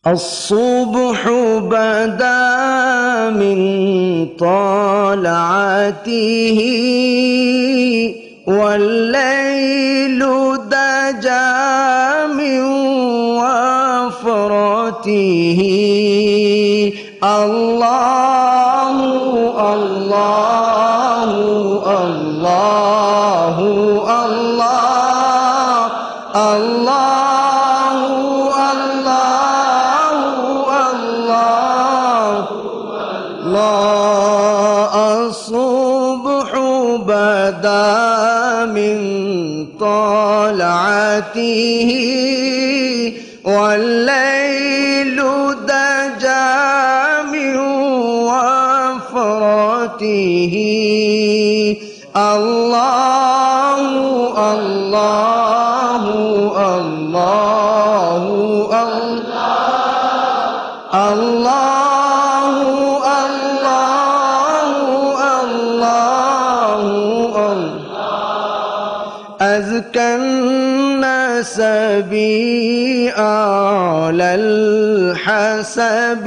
الصبح بدا من طلعته والليل دجا من وفرته. الله الله الله الله الله الصبح بدا من طلعته والليل دجا من وفرته. الله الله الله الله أزكى الناس بي أعلى الحسب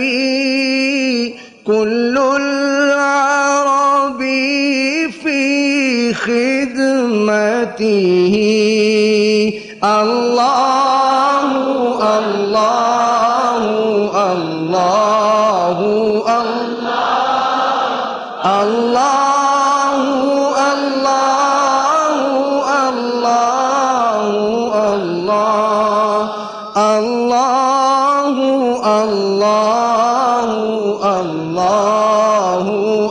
كل العرب في خدمته. الله الله الله الله الله الله الله الله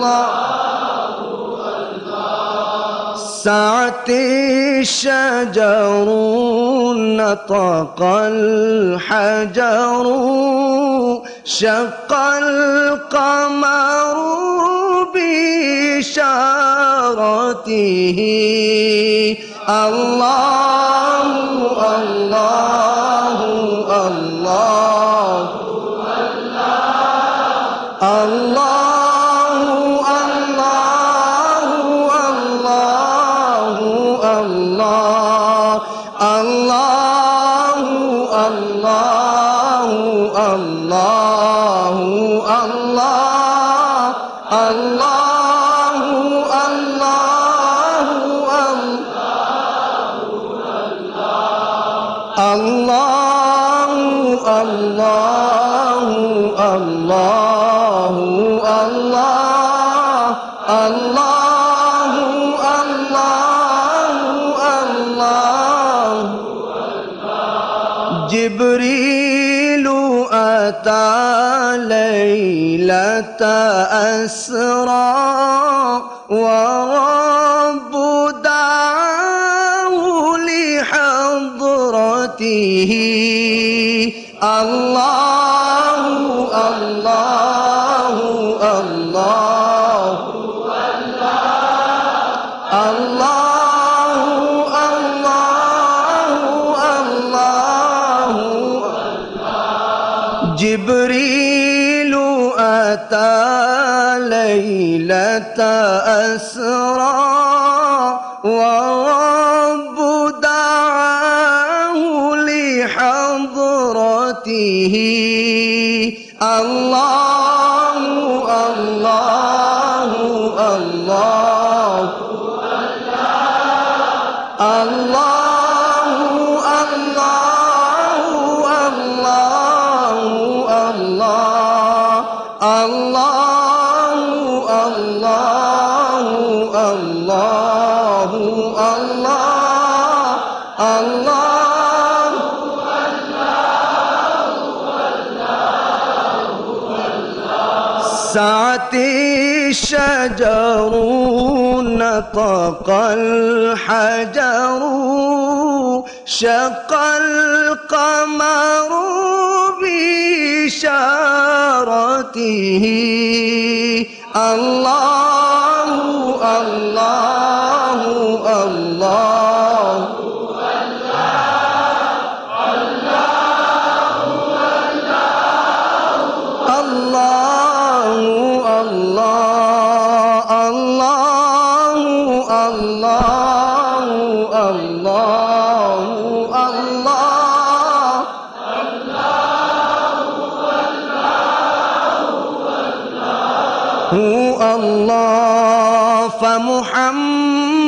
الله. سعت الشجر نطق الحجر شق القمر بإشارته. الله الله الله الله الله الله الله الله الله الله الله الله الله الله. جبريل أتى ليلة أسرى ورب دعاه لحضرته. الله الله الله الله الله. جبريل أتى ليلة أسرى ورب دعاه لحضرته. الله الله الله الله سعت الشجر نطق الحجر شق القمر بإشارته. الله الله الله الله الله الله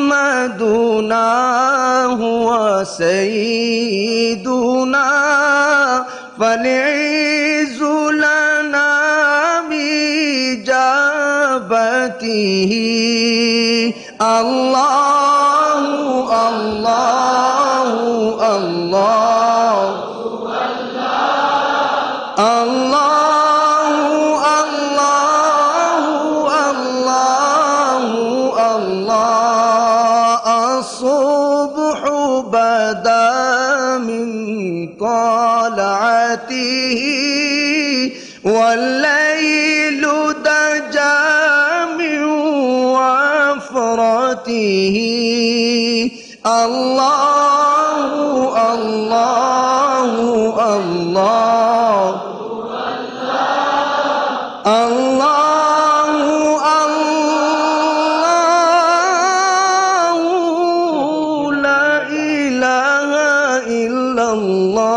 فمحمدنا هو سيدنا فالعز لنا بإجابته الله الله الله الله الله الله الله الصبح بدا من طلعته والليل دجى من وفرته الله الله الله الله الله لا إله إلا الله